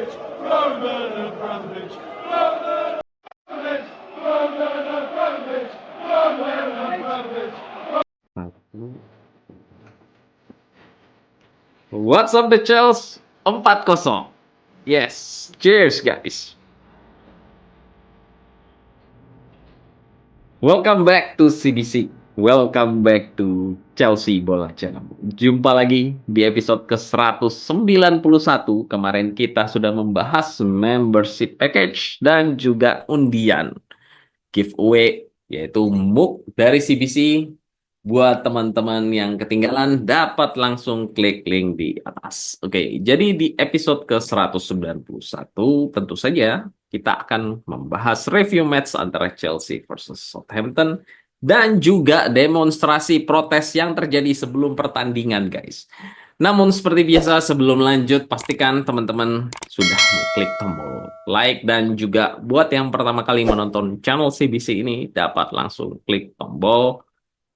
Abramovich, Roman Abramovich, Roman Abramovich, Roman Abramovich, Roman Abramovich. What's up the Chels? 4-0. Yes, cheers guys. Welcome back to CBC. Welcome back to Chelsea Bola Channel. Jumpa lagi di episode ke-191. Kemarin kita sudah membahas membership package dan juga undian giveaway, yaitu mug dari CBC. Buat teman-teman yang ketinggalan, dapat langsung klik link di atas. Oke, jadi di episode ke-191 tentu saja kita akan membahas review match antara Chelsea versus Southampton dan juga demonstrasi protes yang terjadi sebelum pertandingan, guys. Namun seperti biasa, sebelum lanjut pastikan teman-teman sudah klik tombol like, dan juga buat yang pertama kali menonton channel CBC ini dapat langsung klik tombol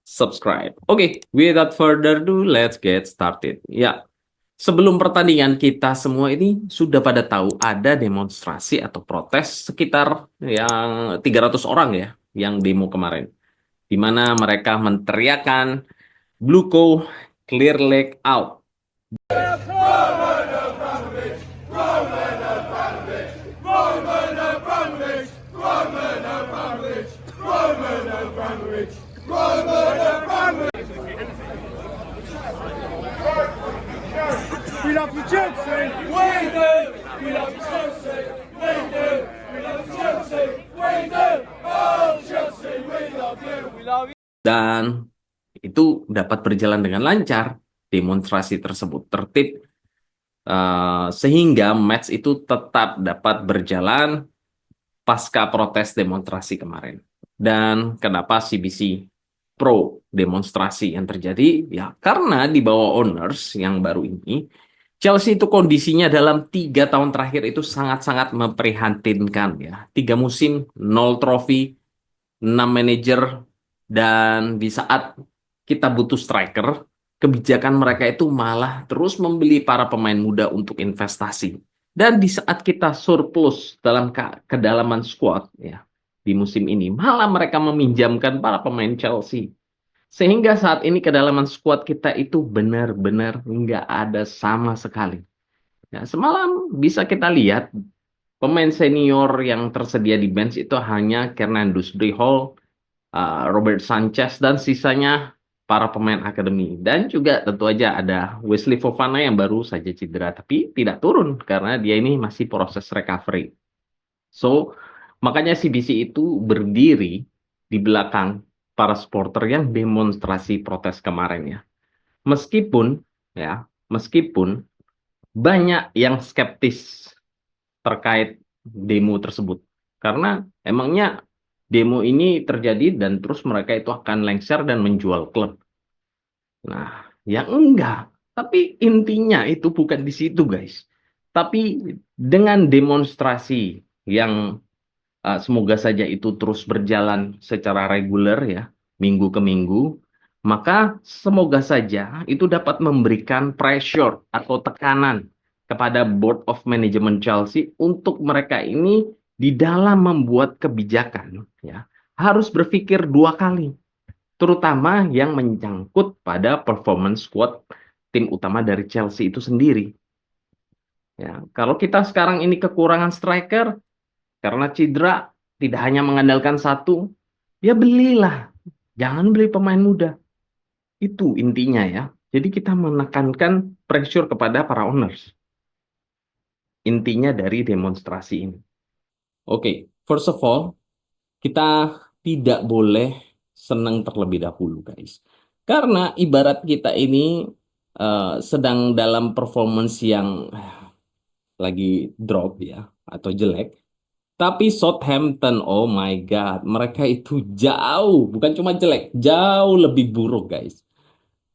subscribe. Oke, without further ado, let's get started. Ya, sebelum pertandingan kita semua ini sudah pada tahu ada demonstrasi atau protes sekitar yang 300 orang ya yang demo kemarin. Di mana mereka menteriakan Bluco clear leg out. Roman Abramovich, Roman Abramovich, Roman Abramovich, Roman Abramovich, Roman Abramovich, Roman Abramovich. We love you, Chelsea. We do. We love you, Chelsea. We do. We love you, Chelsea. We do. Oh, Chelsea, we love you. We love you. Dan itu dapat berjalan dengan lancar. Demonstrasi tersebut tertib sehingga match itu tetap dapat berjalan pasca protes demonstrasi kemarin. Dan kenapa CBC pro demonstrasi yang terjadi? Ya karena di bawah owners yang baru ini, Chelsea itu kondisinya dalam 3 tahun terakhir itu sangat-sangat memprihatinkan ya. 3 musim, 0 trofi, 6 manajer, dan di saat kita butuh striker, kebijakan mereka itu malah terus membeli para pemain muda untuk investasi. Dan di saat kita surplus dalam kedalaman squad ya di musim ini, malah mereka meminjamkan para pemain Chelsea. Sehingga saat ini kedalaman squad kita itu benar-benar nggak ada sama sekali. Ya, semalam bisa kita lihat pemain senior yang tersedia di bench itu hanya Fernandes Hall, Robert Sanchez, dan sisanya para pemain akademi. Dan juga tentu aja ada Wesley Fofana yang baru saja cedera, tapi tidak turun karena dia ini masih proses recovery. So, makanya CBC itu berdiri di belakang para supporter yang demonstrasi protes kemarin ya. Meskipun banyak yang skeptis terkait demo tersebut. Karena emangnya demo ini terjadi dan terus mereka itu akan lengser dan menjual klub. Nah, ya enggak. Tapi intinya itu bukan di situ, guys. Tapi dengan demonstrasi yang semoga saja itu terus berjalan secara reguler ya, minggu ke minggu, maka semoga saja itu dapat memberikan pressure atau tekanan kepada Board of Management Chelsea untuk mereka ini di dalam membuat kebijakan ya harus berpikir 2 kali, terutama yang menyangkut pada performance squad tim utama dari Chelsea itu sendiri. Ya, kalau kita sekarang ini kekurangan striker karena cedera, tidak hanya mengandalkan satu, ya belilah. Jangan beli pemain muda. Itu intinya ya. Jadi kita menekankan pressure kepada para owners. Intinya dari demonstrasi ini. Oke, first of all, kita tidak boleh senang terlebih dahulu, guys. Karena ibarat kita ini sedang dalam performance yang lagi drop ya, atau jelek. Tapi Southampton, oh my God, mereka itu jauh, bukan cuma jelek, jauh lebih buruk, guys.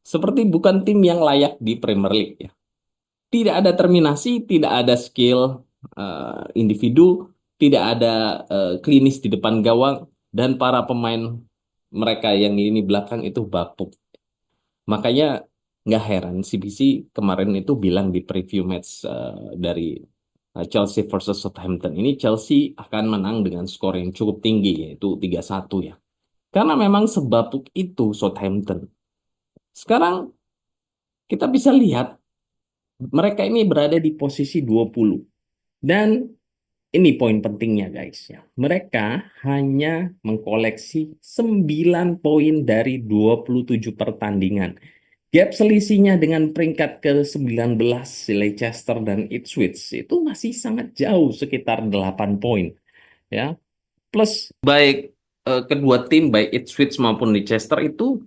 Seperti bukan tim yang layak di Premier League ya. Tidak ada terminasi, tidak ada skill individu, tidak ada klinis di depan gawang, dan para pemain mereka yang ini belakang itu bapuk. Makanya nggak heran CBC kemarin itu bilang di preview match dari Chelsea versus Southampton ini Chelsea akan menang dengan skor yang cukup tinggi yaitu 3-1 ya. Karena memang sebabuk itu Southampton. Sekarang kita bisa lihat mereka ini berada di posisi 20. Dan ini poin pentingnya guys ya. Mereka hanya mengkoleksi 9 poin dari 27 pertandingan. Gap selisihnya dengan peringkat ke-19 Leicester dan Ipswich itu masih sangat jauh sekitar 8 poin ya. Plus baik kedua tim baik Ipswich maupun Leicester itu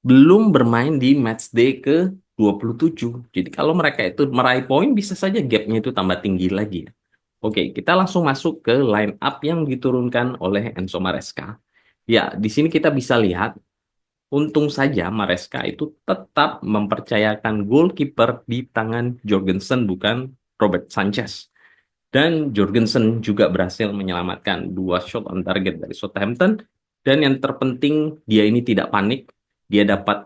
belum bermain di match day ke-27. Jadi kalau mereka itu meraih poin bisa saja gapnya itu tambah tinggi lagi. Oke, kita langsung masuk ke line up yang diturunkan oleh Enzo Maresca. Ya, di sini kita bisa lihat untung saja Maresca itu tetap mempercayakan goalkeeper di tangan Jorgensen bukan Robert Sanchez. Dan Jorgensen juga berhasil menyelamatkan 2 shot on target dari Southampton. Dan yang terpenting dia ini tidak panik. Dia dapat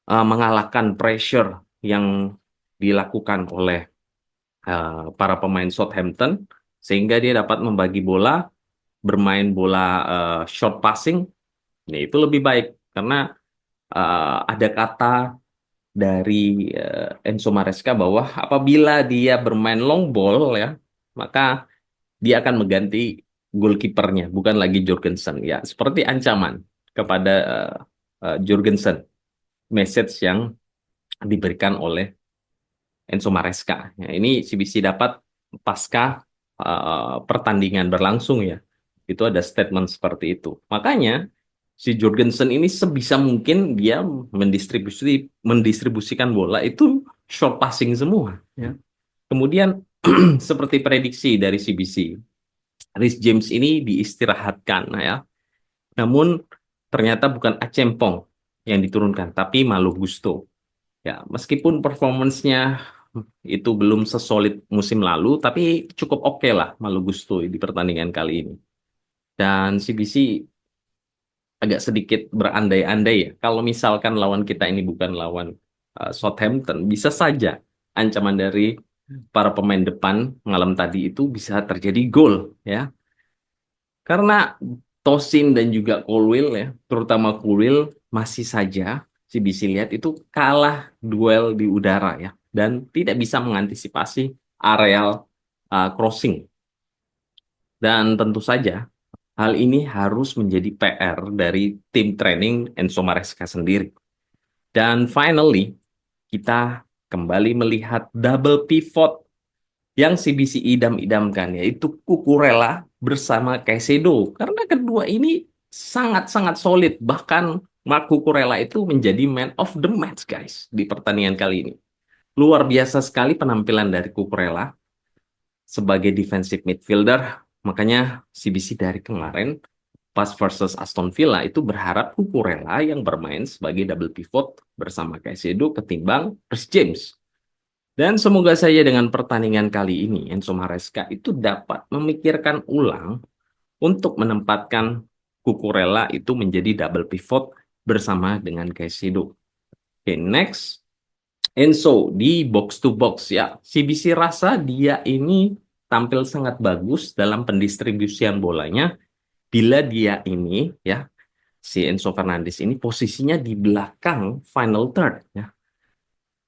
mengalahkan pressure yang dilakukan oleh para pemain Southampton. Sehingga dia dapat membagi bola, bermain bola short passing. Nah, itu lebih baik karena ada kata dari Enzo Maresca bahwa apabila dia bermain long ball ya, maka dia akan mengganti goalkeepernya, bukan lagi Jorgensen ya, seperti ancaman kepada Jorgensen, message yang diberikan oleh Enzo Maresca. Ya, ini CBC dapat pasca pertandingan berlangsung ya. Itu ada statement seperti itu. Makanya si Jorgensen ini sebisa mungkin dia mendistribusikan bola itu short passing semua ya. Kemudian seperti prediksi dari CBC, Reece James ini diistirahatkan ya. Namun ternyata bukan Achempong yang diturunkan tapi Malo Gusto. Ya, meskipun performance-nya itu belum sesolid musim lalu, tapi cukup oke lah Malo Gusto di pertandingan kali ini. Dan CBC agak sedikit berandai-andai ya. Kalau misalkan lawan kita ini bukan lawan Southampton, bisa saja ancaman dari para pemain depan malam tadi itu bisa terjadi gol ya. Karena Tosin dan juga Colwill ya, terutama Colwill masih saja CBC lihat itu kalah duel di udara ya dan tidak bisa mengantisipasi areal crossing. Dan tentu saja hal ini harus menjadi PR dari tim training Enzo Maresca sendiri. Dan finally, kita kembali melihat double pivot yang CBC idam-idamkan, yaitu Cucurella bersama Caicedo. Karena kedua ini sangat-sangat solid. Bahkan Marc Cucurella itu menjadi man of the match, guys, di pertandingan kali ini. Luar biasa sekali penampilan dari Cucurella sebagai defensive midfielder. Makanya CBC dari kemarin pas versus Aston Villa itu berharap Cucurella yang bermain sebagai double pivot bersama Caicedo ketimbang Reece James. Dan semoga saja dengan pertandingan kali ini Enzo Maresca itu dapat memikirkan ulang untuk menempatkan Cucurella itu menjadi double pivot bersama dengan Caicedo. Oke, next. Enzo di box to box ya. CBC rasa dia ini tampil sangat bagus dalam pendistribusian bolanya bila dia ini ya si Enzo Fernandes ini posisinya di belakang final third ya.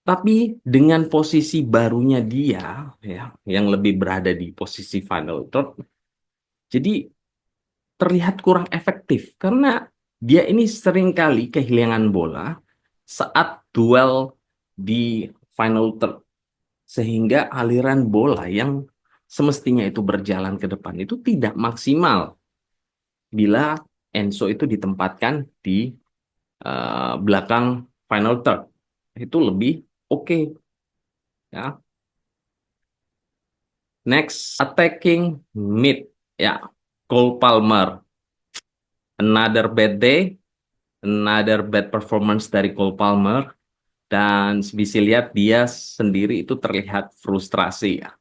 Tapi dengan posisi barunya dia ya yang lebih berada di posisi final third jadi terlihat kurang efektif karena dia ini seringkali kehilangan bola saat duel di final third sehingga aliran bola yang semestinya itu berjalan ke depan itu tidak maksimal bila Enzo itu ditempatkan di belakang final third itu lebih oke ya. Next attacking mid ya, Cole Palmer, another bad day, another bad performance dari Cole Palmer. Dan bisa lihat dia sendiri itu terlihat frustrasi ya.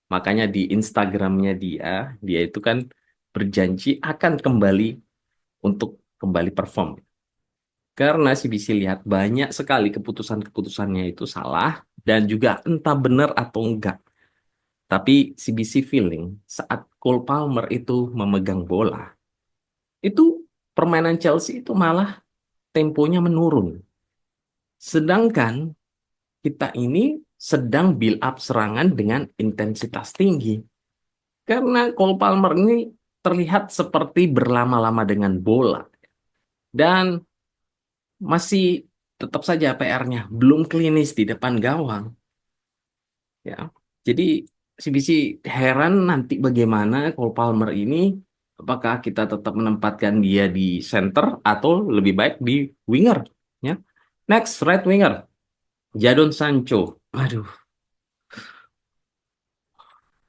Makanya di Instagramnya dia itu kan berjanji akan kembali untuk kembali perform. Karena CBC lihat banyak sekali keputusan-keputusannya itu salah dan juga entah benar atau enggak. Tapi CBC feeling saat Cole Palmer itu memegang bola, itu permainan Chelsea itu malah temponya menurun. Sedangkan kita ini sedang build up serangan dengan intensitas tinggi. Karena Cole Palmer ini terlihat seperti berlama-lama dengan bola. Dan masih tetap saja PR-nya belum klinis di depan gawang. Ya, jadi CBC heran nanti bagaimana Cole Palmer ini, apakah kita tetap menempatkan dia di center atau lebih baik di winger. Ya. Next, right winger, Jadon Sancho. Aduh,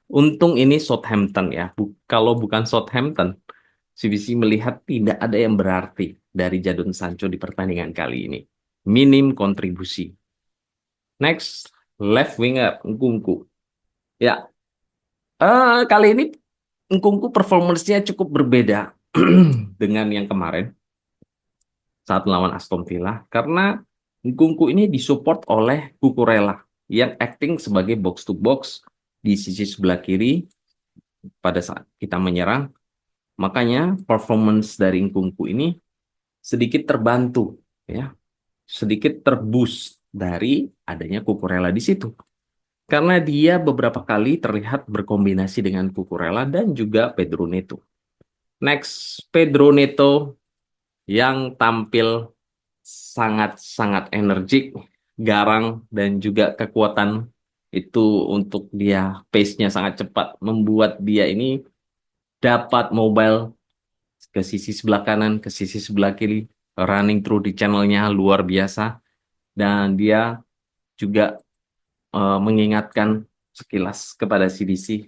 untung ini Southampton ya. Kalau bukan Southampton, CBC melihat tidak ada yang berarti dari Jadon Sancho di pertandingan kali ini. Minim kontribusi. Next, left winger, Nkunku. Ya, kali ini Nkunku performance-nya cukup berbeda dengan yang kemarin saat melawan Aston Villa karena Nkunku ini disupport oleh Cucurella yang acting sebagai box to box di sisi sebelah kiri pada saat kita menyerang. Makanya performance dari Nkunku ini sedikit terbantu ya, sedikit terboost dari adanya Cucurella di situ. Karena dia beberapa kali terlihat berkombinasi dengan Cucurella dan juga Pedro Neto. Next, Pedro Neto yang tampil sangat-sangat energik, garang, dan juga kekuatan itu untuk dia pace-nya sangat cepat, membuat dia ini dapat mobile ke sisi sebelah kanan, ke sisi sebelah kiri, running through di channelnya luar biasa, dan dia juga mengingatkan sekilas kepada CDC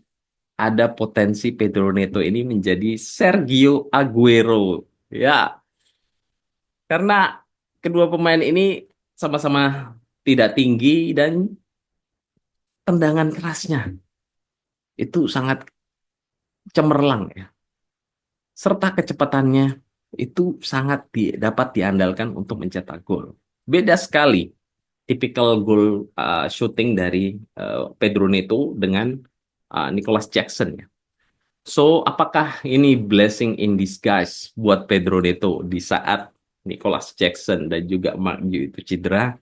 ada potensi Pedro Neto ini menjadi Sergio Aguero. Ya, karena kedua pemain ini sama-sama tidak tinggi dan tendangan kerasnya itu sangat cemerlang ya. Serta kecepatannya itu sangat dapat diandalkan untuk mencetak gol. Beda sekali tipikal gol shooting dari Pedro Neto dengan Nicholas Jackson ya. So, apakah ini blessing in disguise buat Pedro Neto di saat Nicholas Jackson dan juga Mark Yu itu cedera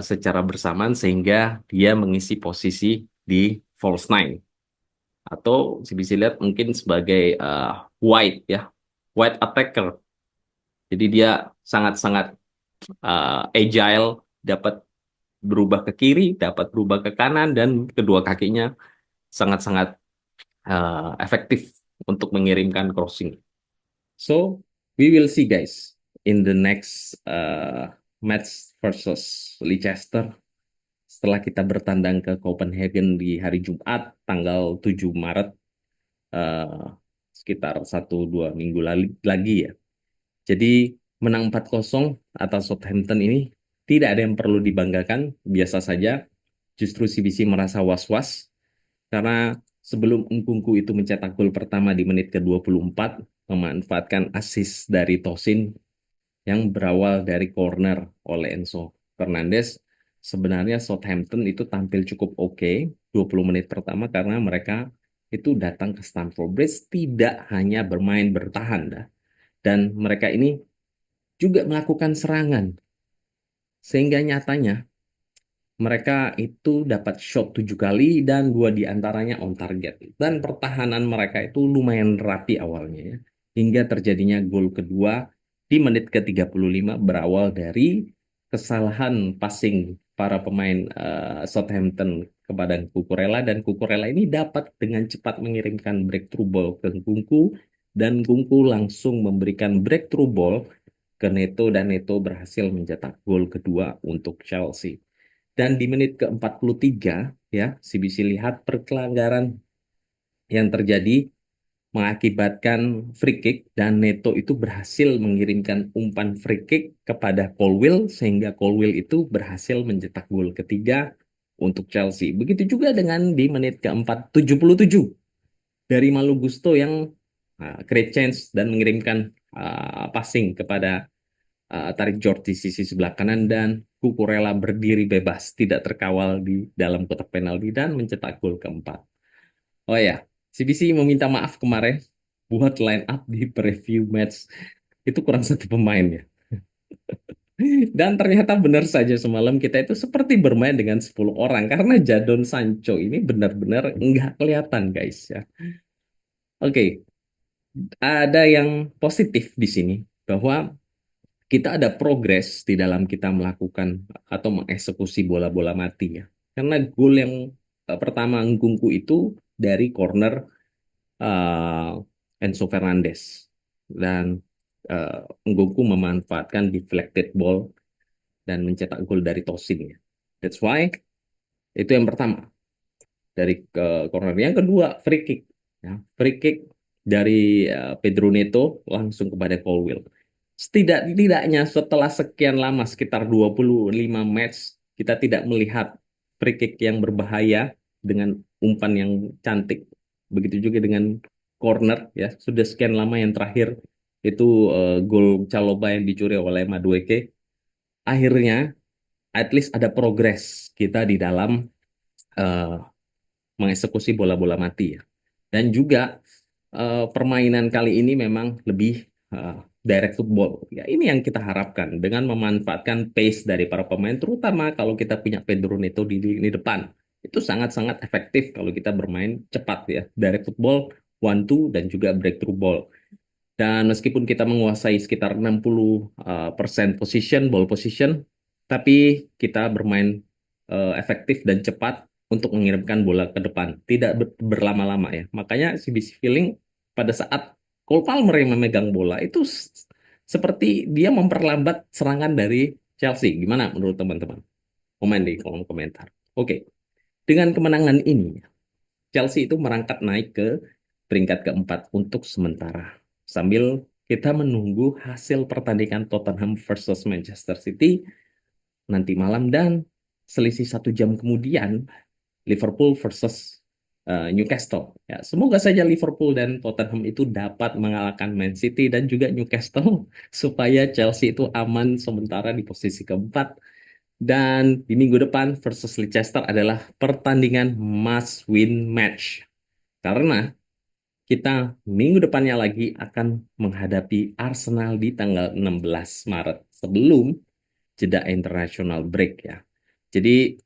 secara bersamaan sehingga dia mengisi posisi di false nine atau bisa lihat mungkin sebagai wide ya, wide attacker. Jadi dia sangat-sangat agile, dapat berubah ke kiri, dapat berubah ke kanan dan kedua kakinya sangat-sangat efektif untuk mengirimkan crossing. So we will see guys in the next match versus Leicester setelah kita bertandang ke Copenhagen di hari Jumat tanggal 7 Maret eh, sekitar 1-2 minggu lagi ya. Jadi menang 4-0 atas Southampton ini tidak ada yang perlu dibanggakan, biasa saja. Justru CBC merasa was-was karena sebelum Nkunku itu mencetak gol pertama di menit ke-24, memanfaatkan assist dari Tosin yang berawal dari corner oleh Enzo Fernandez. Sebenarnya Southampton itu tampil cukup oke 20 menit pertama karena mereka itu datang ke Stamford Bridge tidak hanya bermain bertahan dah. Dan mereka ini juga melakukan serangan. Sehingga nyatanya mereka itu dapat shot 7 kali dan 2 diantaranya on target. Dan pertahanan mereka itu lumayan rapi awalnya ya. Hingga terjadinya gol kedua di menit ke-35 berawal dari kesalahan passing para pemain Southampton kepada Cucurella. Dan Cucurella ini dapat dengan cepat mengirimkan breakthrough ball ke Nkunku. Dan Nkunku langsung memberikan breakthrough ball ke Neto dan Neto berhasil mencetak gol kedua untuk Chelsea. Dan di menit ke-43 ya, CBC lihat perkelanggaran yang terjadi mengakibatkan free kick dan Neto itu berhasil mengirimkan umpan free kick kepada Colwill sehingga Colwill itu berhasil mencetak gol ketiga untuk Chelsea. Begitu juga dengan di menit ke-77 dari Malo Gusto yang create chance dan mengirimkan passing kepada tarik George di sisi sebelah kanan, dan Cucurella berdiri bebas, tidak terkawal di dalam kotak penalti dan mencetak gol keempat. Oh ya, CBC meminta maaf kemarin buat line up di preview match itu kurang satu pemain ya. Dan ternyata benar saja semalam kita itu seperti bermain dengan 10 orang karena Jadon Sancho ini benar-benar nggak kelihatan guys ya. Oke, ada yang positif di sini bahwa kita ada progres di dalam kita melakukan atau mengeksekusi bola-bola mati ya. Karena gol yang pertama Nkunku itu dari corner Enzo Fernandez, dan Nkunku memanfaatkan deflected ball dan mencetak gol dari Tosin ya. That's why itu yang pertama dari corner. Yang kedua free kick. Ya, free kick dari Pedro Neto langsung kepada Colwill. Setidak-tidaknya setelah sekian lama, sekitar 25 match, kita tidak melihat free kick yang berbahaya dengan umpan yang cantik. Begitu juga dengan corner ya. Sudah sekian lama, yang terakhir itu gol Chalobah yang dicuri oleh Madueke. Akhirnya at least ada progres kita di dalam eh, mengeksekusi bola-bola mati ya. Dan juga permainan kali ini memang lebih direct football. Ya, ini yang kita harapkan dengan memanfaatkan pace dari para pemain, terutama kalau kita punya Pedro Neto di lini depan. Itu sangat-sangat efektif kalau kita bermain cepat ya. Direct football, one two, dan juga breakthrough ball. Dan meskipun kita menguasai sekitar 60% ball position, tapi kita bermain efektif dan cepat untuk mengirimkan bola ke depan, tidak berlama-lama ya. Makanya CBC Feeling pada saat Cole Palmer yang memegang bola itu seperti dia memperlambat serangan dari Chelsea. Gimana menurut teman-teman? Komen di kolom komentar. Oke, dengan kemenangan ini Chelsea itu merangkak naik ke peringkat keempat untuk sementara. Sambil kita menunggu hasil pertandingan Tottenham versus Manchester City nanti malam, dan selisih 1 jam kemudian Liverpool versus Newcastle. Ya, semoga saja Liverpool dan Tottenham itu dapat mengalahkan Man City dan juga Newcastle supaya Chelsea itu aman sementara di posisi keempat. Dan di minggu depan versus Leicester adalah pertandingan must win match. Karena kita minggu depannya lagi akan menghadapi Arsenal di tanggal 16 Maret sebelum jeda international break ya. Jadi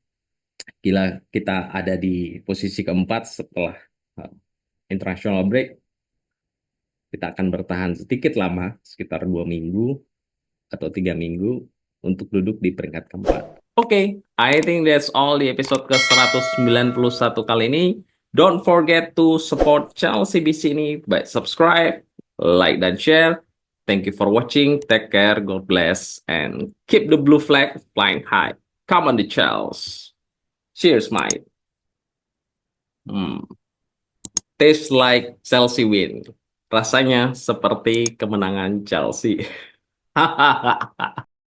gila, kita ada di posisi keempat setelah uh, international break. Kita akan bertahan sedikit lama, sekitar 2 minggu atau 3 minggu untuk duduk di peringkat keempat. Oke, I think that's all di episode ke-191 kali ini. Don't forget to support channel CBC ini by subscribe, like, dan share. Thank you for watching. Take care, God bless, and keep the blue flag flying high. Come on the Chels. Cheers, mate. Taste like Chelsea win. Rasanya seperti kemenangan Chelsea. Hahaha.